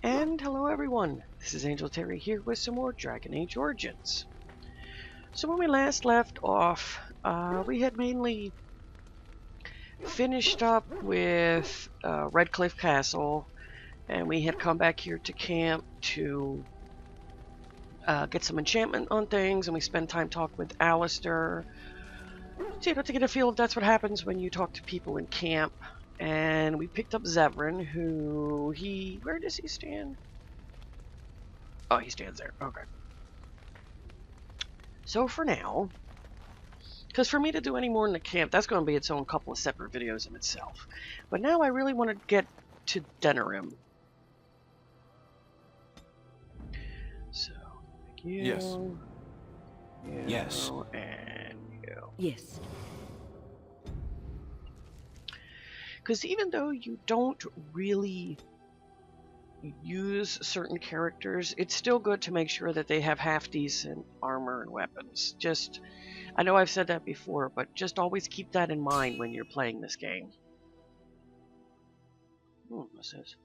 And hello everyone, this is Angel Terri here with some more Dragon Age Origins. So when we last left off, we had mainly finished up with Redcliffe Castle, and we had come back here to camp to get some enchantment on things, and we spent time talking with Alistair, to get a feel if that's what happens when you talk to people in camp. And we picked up Zevran, where does he stand? Oh, he stands there. Okay. So for now, because for me to do any more in the camp, that's going to be its own couple of separate videos in itself. But now I really want to get to Denerim. So, you, yes. You, yes. And you. Yes. Because even though you don't really use certain characters, it's still good to make sure that they have half-decent armor and weapons. I know I've said that before, but just always keep that in mind when you're playing this game. What's this?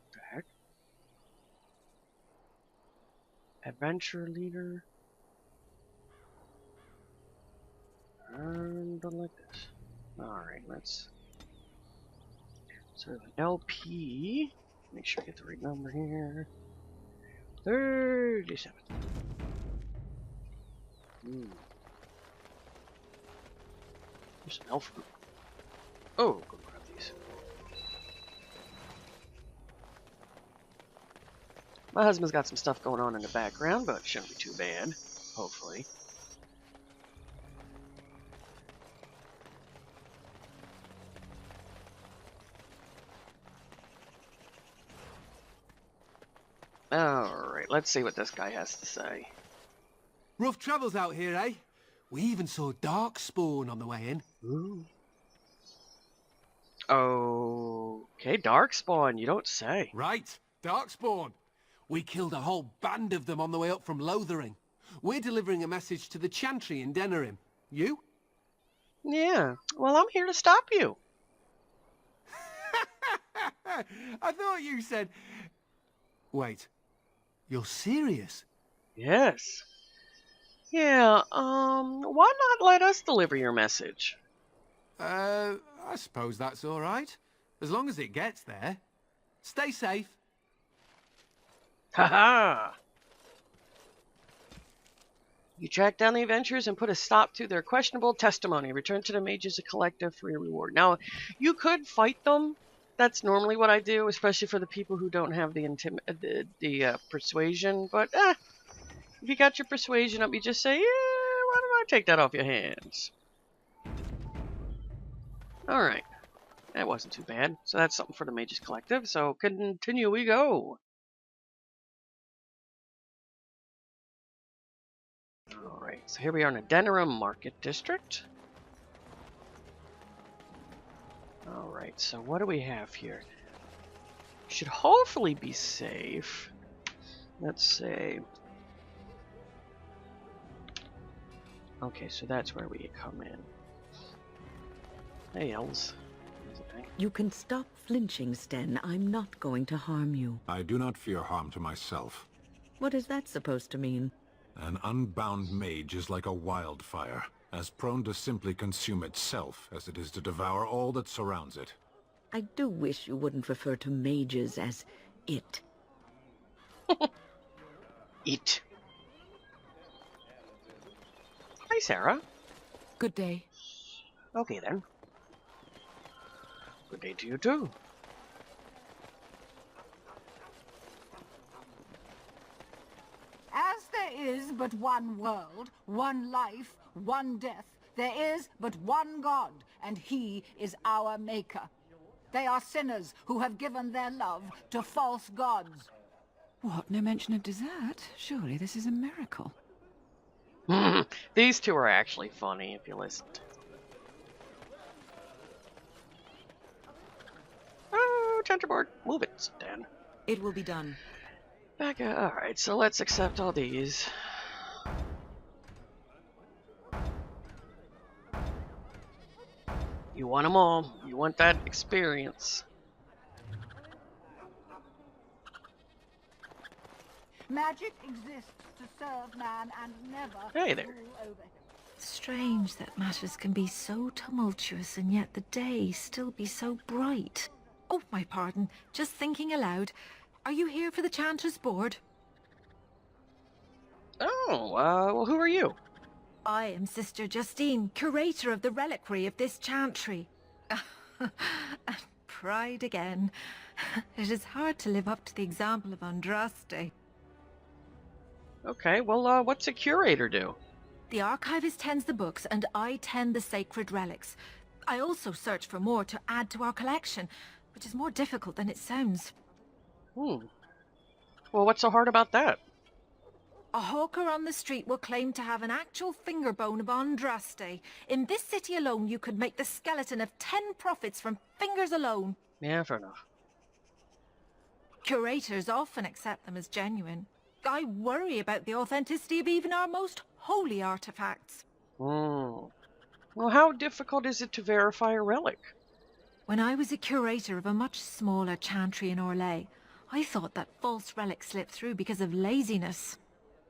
What the heck? Adventure leader. Don't like this. Alright, let's... So an LP. Make sure I get the right number here. 37. There's an elf group. Oh, go grab these. My husband's got some stuff going on in the background, but it shouldn't be too bad. Hopefully. Alright, let's see what this guy has to say. Rough travels out here, eh? We even saw Darkspawn on the way in. Ooh. Okay, Darkspawn, you don't say. Right, Darkspawn. We killed a whole band of them on the way up from Lothering. We're delivering a message to the Chantry in Denerim. You? Yeah, well, I'm here to stop you. I thought you said... Wait, you're serious? Yes. Yeah, why not let us deliver your message? I suppose that's all right. As long as it gets there. Stay safe. Haha! You track down the adventurers and put a stop to their questionable testimony. Return to the mages a collective for your reward. Now, you could fight them. That's normally what I do, especially for the people who don't have the persuasion. But, if you got your persuasion up, you just say, yeah, why don't I take that off your hands? Alright. That wasn't too bad. So that's something for the Mages Collective. So continue we go. Alright, so here we are in the Denerim Market District. Alright, so what do we have here? Should hopefully be safe. Let's say... Okay, so that's where we come in. Hey, elves. You can stop flinching, Sten. I'm not going to harm you. I do not fear harm to myself. What is that supposed to mean? An unbound mage is like a wildfire, as prone to simply consume itself as it is to devour all that surrounds it. I do wish you wouldn't refer to mages as it. It. Hi, Sarah. Good day. Okay, then. Good day to you, too. As there is but one world, one life, one death, there is but one God, and he is our maker. They are sinners who have given their love to false gods. What? No mention of dessert? Surely this is a miracle. These two are actually funny if you listen to them. Oh, tenterboard, move it, Dan. It will be done. Back up. Alright, so let's accept all these. You want them all. You want that experience. Magic exists to serve man and never Hey there. rule over him. Strange that matters can be so tumultuous and yet the day still be so bright. Oh, my pardon. Just thinking aloud. Are you here for the Chanters Board? Oh, well, who are you? I am Sister Justine, curator of the reliquary of this chantry. And pride again. It is hard to live up to the example of Andraste. Okay, well, what's a curator do? The archivist tends the books, and I tend the sacred relics. I also search for more to add to our collection, which is more difficult than it sounds. Well, what's so hard about that? A hawker on the street will claim to have an actual finger bone of Andraste. In this city alone, you could make the skeleton of 10 prophets from fingers alone. Yeah, fair enough. Curators often accept them as genuine. I worry about the authenticity of even our most holy artifacts. Well, how difficult is it to verify a relic? When I was a curator of a much smaller chantry in Orlais, I thought that false relics slipped through because of laziness.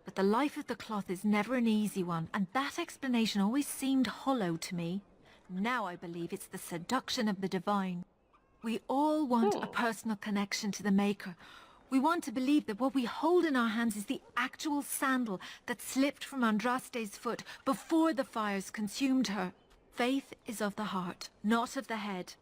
But the life of the cloth is never an easy one, and that explanation always seemed hollow to me. Now I believe it's the seduction of the divine. We all want a personal connection to the Maker. We want to believe that what we hold in our hands is the actual sandal that slipped from Andraste's foot before the fires consumed her. Faith is of the heart, not of the head.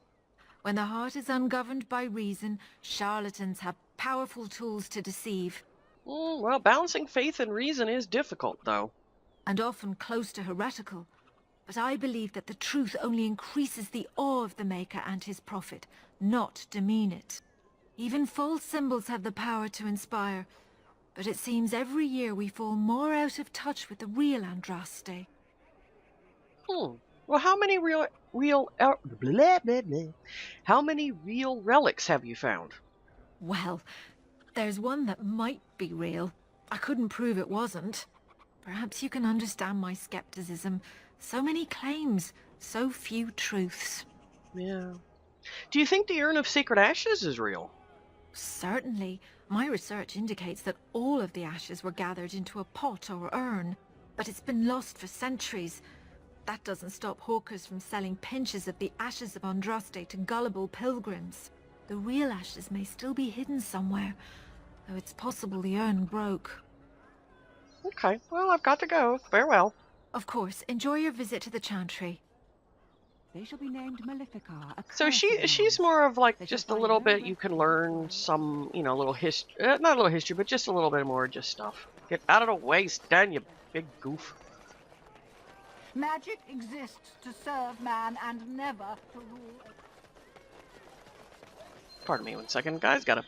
When the heart is ungoverned by reason, charlatans have powerful tools to deceive. Well, balancing faith and reason is difficult, though. And often close to heretical. But I believe that the truth only increases the awe of the Maker and his prophet, not demean it. Even false symbols have the power to inspire, but it seems every year we fall more out of touch with the real Andraste. Well, how many how many real relics have you found? Well, there's one that might be real. I couldn't prove it wasn't. Perhaps you can understand my skepticism. So many claims, so few truths. Yeah. Do you think the Urn of Sacred Ashes is real? Certainly. My research indicates that all of the ashes were gathered into a pot or urn, but it's been lost for centuries. That doesn't stop hawkers from selling pinches of the ashes of Andraste to gullible pilgrims. The real ashes may still be hidden somewhere, though it's possible the urn broke. Okay, well, I've got to go. Farewell. Of course, enjoy your visit to the chantry. They shall be named Maleficar. So she's more of like just a little bit. You can learn some, little history, not a little history, but just a little bit more just stuff. Get out of the way, Stan, you big goof. Magic exists to serve man and never to rule. Pardon me 1 second, guys. Gotta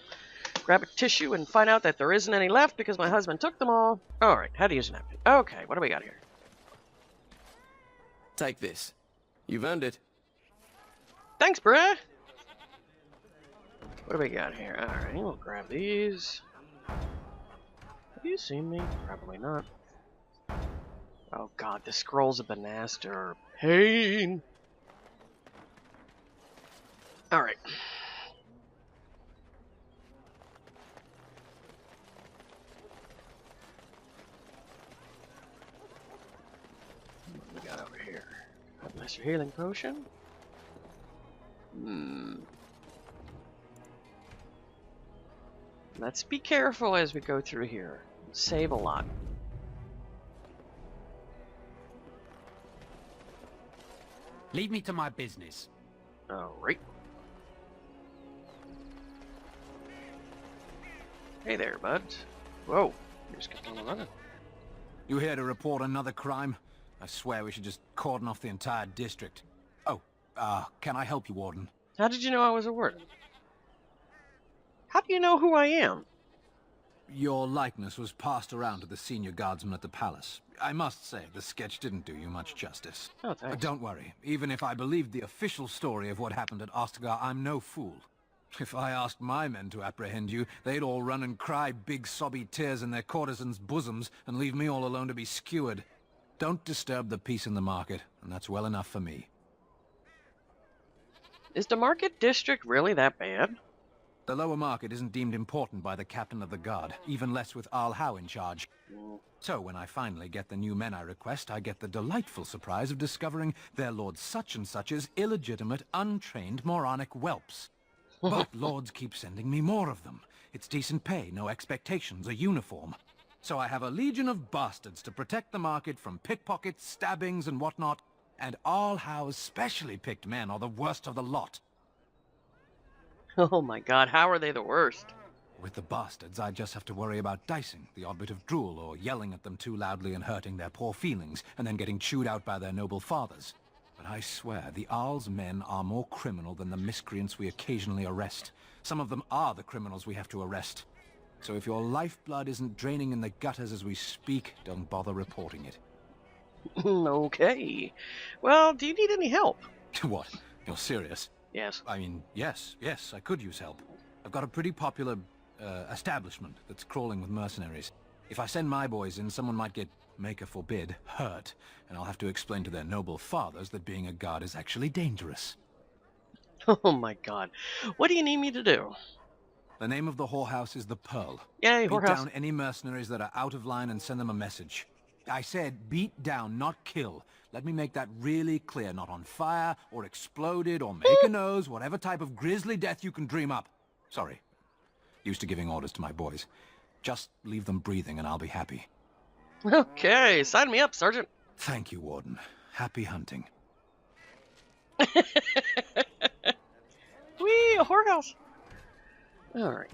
grab a tissue and find out that there isn't any left because my husband took them all. Alright, how to use a napkin. Okay, what do we got here? Take this. You've earned it. Thanks, bruh! What do we got here? Alright, we'll grab these. Have you seen me? Probably not. Oh god, the scrolls of Benaster are pain! Alright. What do we got over here? Lesser healing potion. Let's be careful as we go through here. Save a lot. Leave me to my business. Alright. Hey there, bud. Whoa. You just kept on running. You here to report another crime? I swear we should just cordon off the entire district. Oh, can I help you, Warden? How did you know I was a warden? How do you know who I am? Your likeness was passed around to the senior guardsman at the palace. I must say, the sketch didn't do you much justice. Oh, thanks. Don't worry. Even if I believed the official story of what happened at Ostagar, I'm no fool. If I asked my men to apprehend you, they'd all run and cry big sobby tears in their courtesans' bosoms and leave me all alone to be skewered. Don't disturb the peace in the market, and that's well enough for me. Is the market district really that bad? The lower market isn't deemed important by the captain of the guard, even less with Al Howe in charge. So when I finally get the new men I request, I get the delightful surprise of discovering their Lord Such-and-Such's illegitimate, untrained, moronic whelps. But lords keep sending me more of them. It's decent pay, no expectations, a uniform. So I have a legion of bastards to protect the market from pickpockets, stabbings, and whatnot, and Al Howe's specially picked men are the worst of the lot. Oh my god, how are they the worst? With the bastards, I just have to worry about dicing, the odd bit of drool, or yelling at them too loudly and hurting their poor feelings, and then getting chewed out by their noble fathers. But I swear, the Arl's men are more criminal than the miscreants we occasionally arrest. Some of them are the criminals we have to arrest. So if your lifeblood isn't draining in the gutters as we speak, don't bother reporting it. Okay. Well, do you need any help? What? You're serious? Yes. I mean, yes, I could use help. I've got a pretty popular establishment that's crawling with mercenaries. If I send my boys in, someone might get, maker forbid, hurt, and I'll have to explain to their noble fathers that being a guard is actually dangerous. Oh my god. What do you need me to do? The name of the whorehouse is the Pearl. Yay, Beat whorehouse. down any mercenaries that are out of line and send them a message. I said beat down, not kill. Let me make that really clear. Not on fire, or exploded, or make a nose, whatever type of grisly death you can dream up. Sorry. Used to giving orders to my boys. Just leave them breathing and I'll be happy. Okay, sign me up, Sergeant. Thank you, Warden. Happy hunting. Whee, a whorehouse. Alright.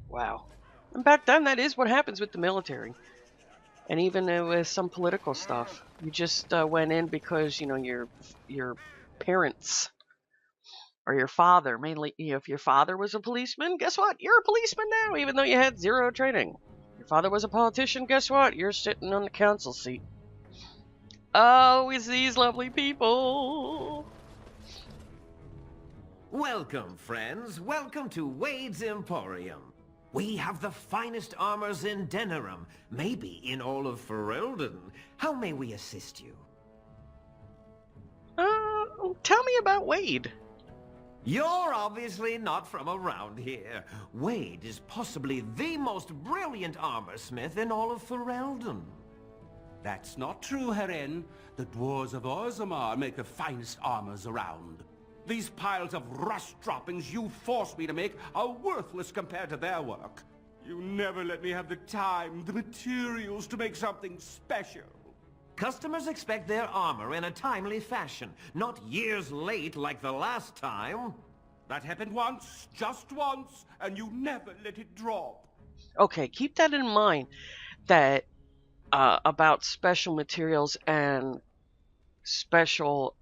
Wow. And back then, that is what happens with the military. And even with some political stuff. You just went in because, you know, your parents or your father, mainly, you know, if your father was a policeman, guess what? You're a policeman now, even though you had zero training. Your father was a politician, guess what? You're sitting on the council seat. Oh, it's these lovely people. Welcome, friends. Welcome to Wade's Emporium. We have the finest armors in Denerim, maybe in all of Ferelden. How may we assist you? Tell me about Wade. You're obviously not from around here. Wade is possibly the most brilliant armorsmith in all of Ferelden. That's not true, Herin. The dwarves of Orzammar make the finest armors around. These piles of rust droppings you force me to make are worthless compared to their work. You never let me have the time, the materials to make something special. Customers expect their armor in a timely fashion, not years late like the last time. That happened once, just once, and you never let it drop. Okay, keep that in mind. That about special materials and special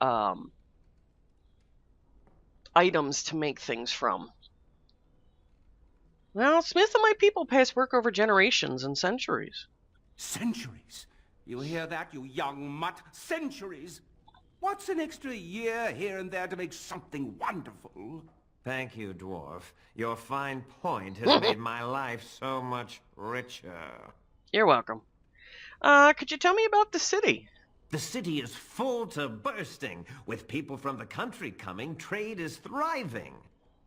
items to make things from. Well, Smith and my people pass work over generations and centuries. Centuries? You hear that, you young mutt? Centuries? What's an extra year here and there to make something wonderful? Thank you, dwarf. Your fine point has made my life so much richer. You're welcome. Could you tell me about the city? The city is full to bursting. With people from the country coming, trade is thriving.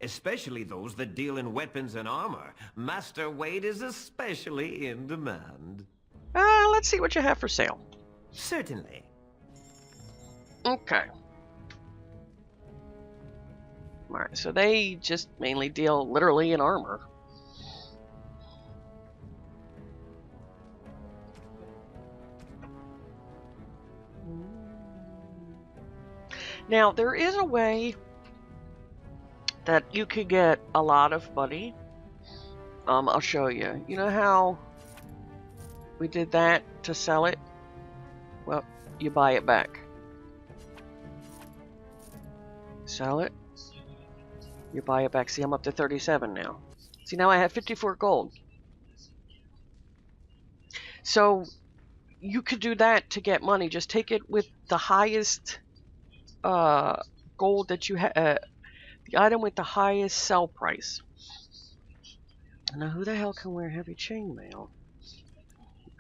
Especially those that deal in weapons and armor. Master Wade is especially in demand. Let's see what you have for sale. Certainly. Okay. Alright, so they just mainly deal literally in armor. Now, there is a way that you could get a lot of money. I'll show you. You know how we did that to sell it? Well, you buy it back. Sell it. You buy it back. See, I'm up to 37 now. See, now I have 54 gold. So, you could do that to get money. Just take it with the highest gold that you have. The item with the highest sell price. Now, who the hell can wear heavy chainmail?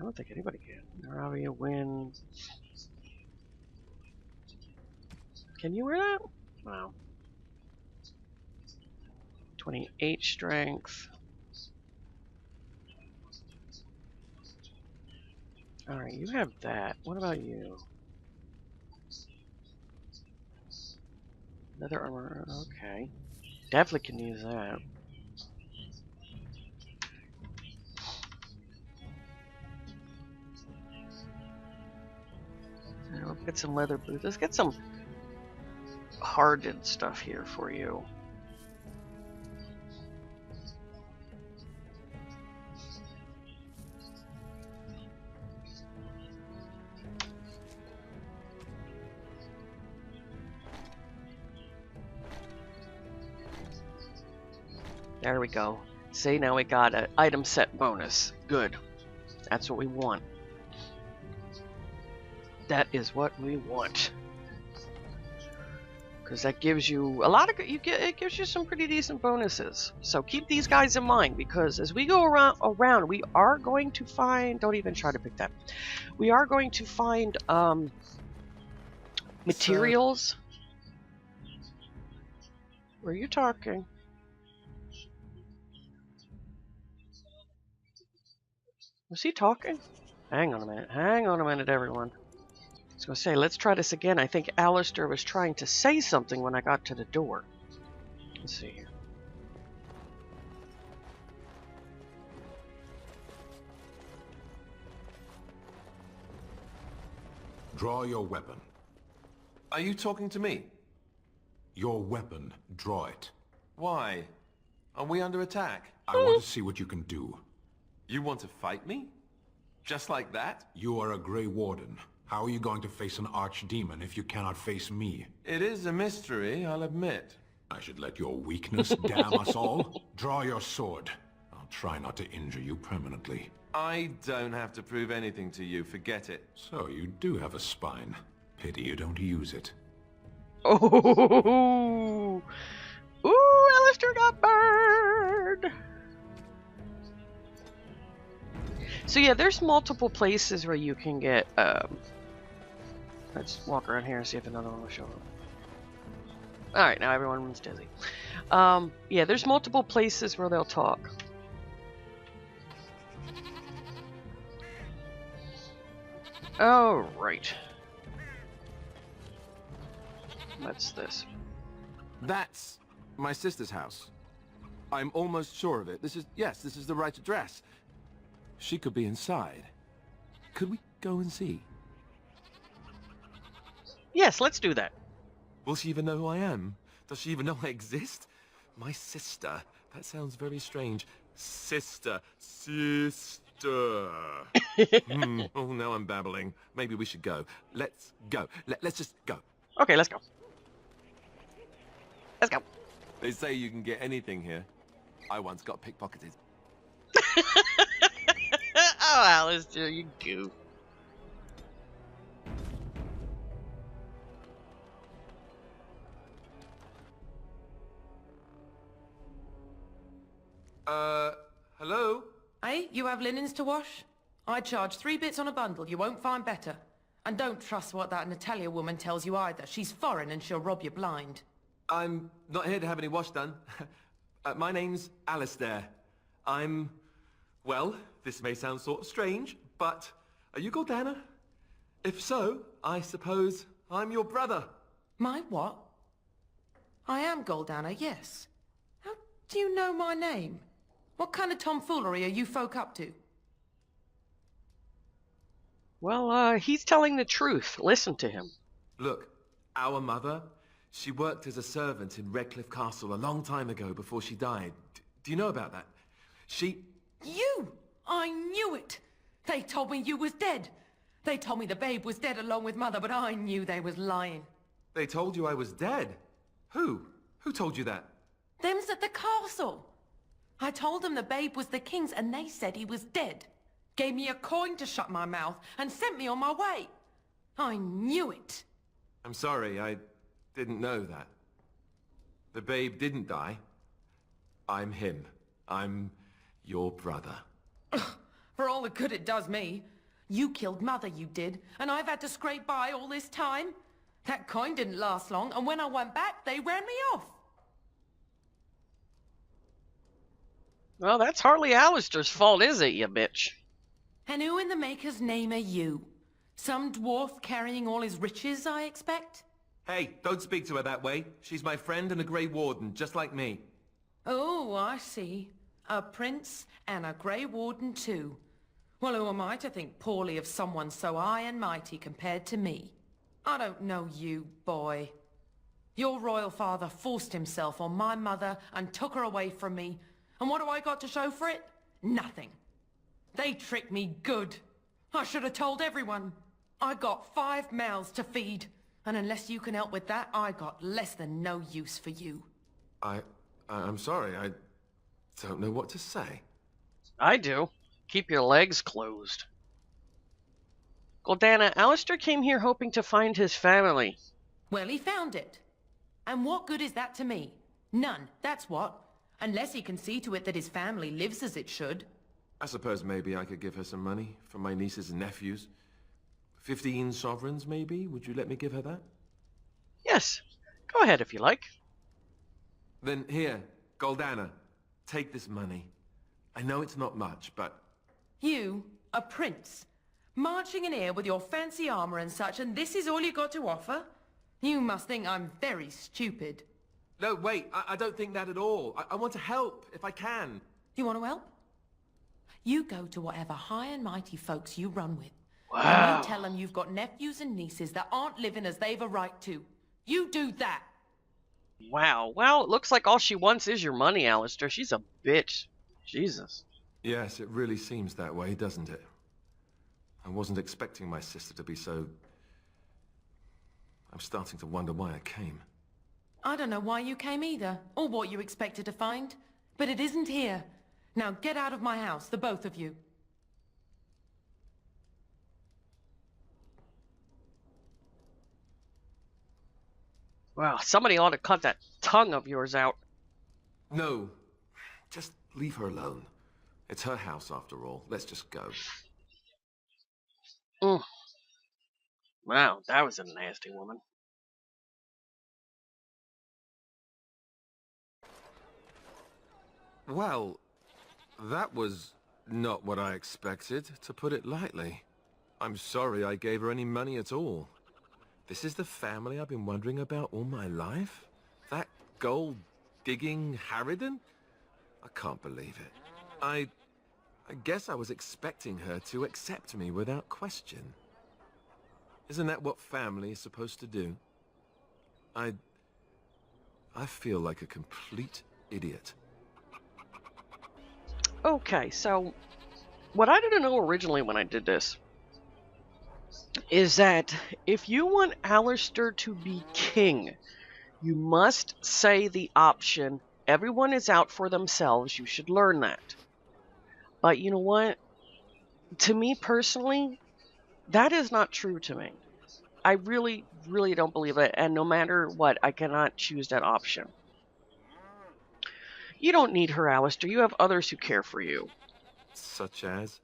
I don't think anybody can. Naravia win. Can you wear that? Wow. 28 strength. Alright, you have that. What about you? Leather armor, okay. Definitely can use that. Let's get some leather boots. Let's get some hardened stuff here for you. There we go. See, now we got an item set bonus. Good. That's what we want. That is what we want. Because that gives you a lot of it gives you some pretty decent bonuses. So keep these guys in mind, because as we go around, we are going to find. Don't even try to pick that. We are going to find materials. Were you talking? Was he talking? Hang on a minute. Hang on a minute, everyone. I was going to say, let's try this again. I think Alistair was trying to say something when I got to the door. Let's see here. Draw your weapon. Are you talking to me? Your weapon. Draw it. Why? Are we under attack? I want to see what you can do. You want to fight me? Just like that? You are a Grey Warden. How are you going to face an archdemon if you cannot face me? It is a mystery, I'll admit. I should let your weakness damn us all? Draw your sword. I'll try not to injure you permanently. I don't have to prove anything to you, forget it. So you do have a spine. Pity you don't use it. Oh! Ooh, Alistair got burned! So yeah, there's multiple places where you can get, let's walk around here and see if another one will show up. Alright, now everyone's dizzy. Yeah, there's multiple places where they'll talk. Alright. What's this? That's my sister's house. I'm almost sure of it. This is the right address. She could be inside. Could we go and see? Yes, let's do that. Will she even know who I am? Does she even know I exist? My sister. That sounds very strange. Sister. Oh, now I'm babbling. Maybe we should go. Let's go. Let's just go. Okay, let's go. Let's go. They say you can get anything here. I once got pickpocketed. Oh, Alistair, you goof. Hello? Hey, you have linens to wash? I charge 3 bits on a bundle. You won't find better. And don't trust what that Natalia woman tells you either. She's foreign and she'll rob you blind. I'm not here to have any wash done. My name's Alistair. Well, this may sound sort of strange, but are you Gordana? If so, I suppose I'm your brother. My what? I am Goldana, yes. How do you know my name? What kind of tomfoolery are you folk up to? Well, he's telling the truth. Listen to him. Look, our mother, she worked as a servant in Redcliffe Castle a long time ago before she died. Do you know about that? You! I knew it! They told me you was dead. They told me the babe was dead along with mother, but I knew they was lying. They told you I was dead? Who? Who told you that? Them's at the castle. I told them the babe was the king's and they said he was dead. Gave me a coin to shut my mouth and sent me on my way. I knew it. I'm sorry, I didn't know that. The babe didn't die. I'm him. I'm your brother. For all the good it does me. You killed mother, you did, and I've had to scrape by all this time. That coin didn't last long, and when I went back, they ran me off. Well, that's hardly Alistair's fault, is it, you bitch? And who in the Maker's name are you? Some dwarf carrying all his riches, I expect? Hey, don't speak to her that way. She's my friend and a Grey Warden, just like me. Oh, I see. A prince and a Grey Warden too. Well, who am I to think poorly of someone so high and mighty compared to me? I don't know you, boy. Your royal father forced himself on my mother and took her away from me. And what do I got to show for it? Nothing. They tricked me good. I should have told everyone. I got 5 mouths to feed. And unless you can help with that, I got less than no use for you. I'm sorry, I don't know what to say. I do. Keep your legs closed. Goldana, Alistair came here hoping to find his family. Well, he found it. And what good is that to me? None, that's what. Unless he can see to it that his family lives as it should. I suppose maybe I could give her some money for my nieces and nephews. 15 sovereigns, maybe? Would you let me give her that? Yes. Go ahead if you like. Then here, Goldana, take this money. I know it's not much, but... You, a prince, marching in here with your fancy armor and such, and this is all you got to offer? You must think I'm very stupid. No, wait, I don't think that at all. I want to help, if I can. You want to help? You go to whatever high and mighty folks you run with. Wow. And you tell them you've got nephews and nieces that aren't living as they've a right to. You do that. Wow. Well, it looks like all she wants is your money, Alistair. She's a bitch. Jesus. Yes, it really seems that way, doesn't it? I wasn't expecting my sister to be so... I'm starting to wonder why I came. I don't know why you came either, or what you expected to find. But it isn't here. Now get out of my house, the both of you. Wow, somebody ought to cut that tongue of yours out. No, just leave her alone. It's her house after all. Let's just go. Wow, that was a nasty woman. Well, that was not what I expected, to put it lightly. I'm sorry I gave her any money at all. This is the family I've been wondering about all my life? That gold-digging harridan? I can't believe it. I guess I was expecting her to accept me without question. Isn't that what family is supposed to do? I feel like a complete idiot. Okay, so what I didn't know originally when I did this is that if you want Alistair to be king, you must say the option, everyone is out for themselves, you should learn that. But you know what? To me personally, that is not true to me. I really, really don't believe it, and no matter what, I cannot choose that option. You don't need her, Alistair. You have others who care for you. Such as?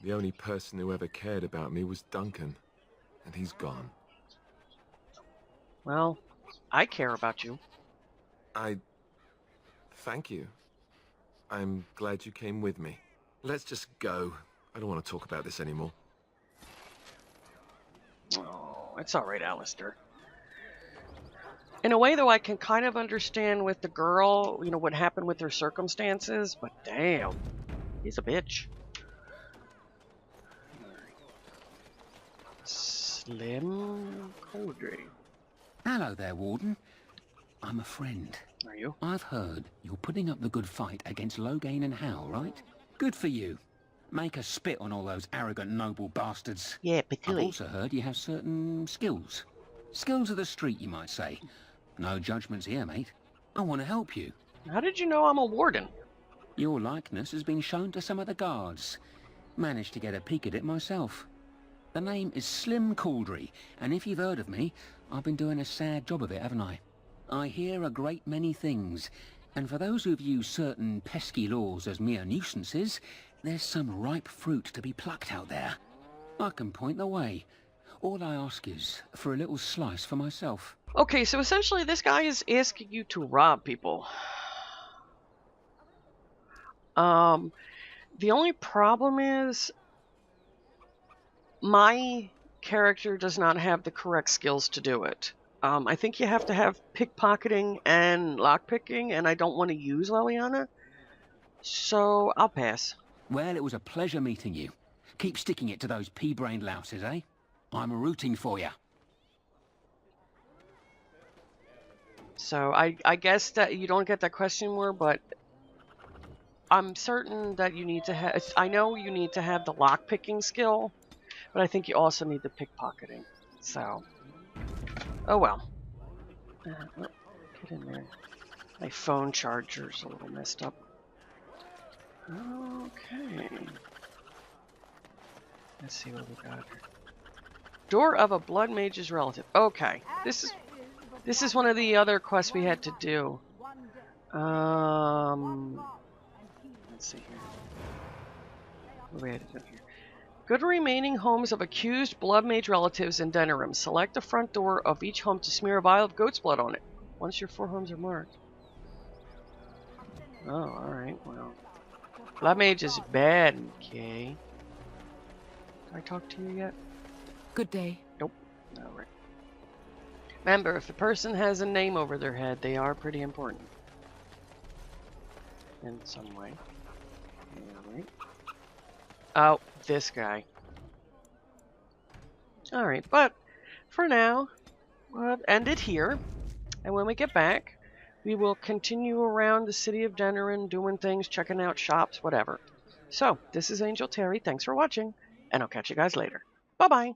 The only person who ever cared about me was Duncan, and he's gone. Well, I care about you. Thank you. I'm glad you came with me. Let's just go. I don't want to talk about this anymore. Oh, it's all right, Alistair. In a way, though, I can kind of understand with the girl, you know, what happened with her circumstances, but damn, he's a bitch. Slim Coldry. Hello there, Warden. I'm a friend. Are you? I've heard you're putting up the good fight against Loghain and Hal, right? Good for you. Make a spit on all those arrogant noble bastards. Yeah, I've particularly. also heard you have certain skills. Skills of the street, you might say. No judgments here, mate. I want to help you. How did you know I'm a warden? Your likeness has been shown to some of the guards. Managed to get a peek at it myself. The name is Slim Coldry, and if you've heard of me, I've been doing a sad job of it, haven't I? I hear a great many things, and for those who view certain pesky laws as mere nuisances, there's some ripe fruit to be plucked out there. I can point the way. All I ask is for a little slice for myself. Okay, so essentially this guy is asking you to rob people. The only problem is my character does not have the correct skills to do it. I think you have to have pickpocketing and lockpicking, and I don't want to use Liliana, so I'll pass. Well, it was a pleasure meeting you. Keep sticking it to those pea-brained louses, eh? I'm rooting for you. So I guess that you don't get that question more, but I'm certain that you need to have... I know you need to have the lockpicking skill, but I think you also need the pickpocketing. So, oh well. Get in there. My phone charger's a little messed up. Okay. Let's see what we got here. Door of a blood mage's relative. Okay. This is one of the other quests we had to do. Let's see here. What do we had to do here? Go to remaining homes of accused blood mage relatives in Denerim. Select the front door of each home to smear a vial of goat's blood on it. Once your 4 homes are marked. Oh, alright, well. Blood mage is bad, okay. Did I talk to you yet? Good day. Nope. Alright. Remember, if the person has a name over their head, they are pretty important. In some way. Alright. Oh, this guy. Alright, but for now, we'll end it here. And when we get back, we will continue around the city of Denerim, doing things, checking out shops, whatever. So, this is Angel Terri. Thanks for watching, and I'll catch you guys later. Bye-bye.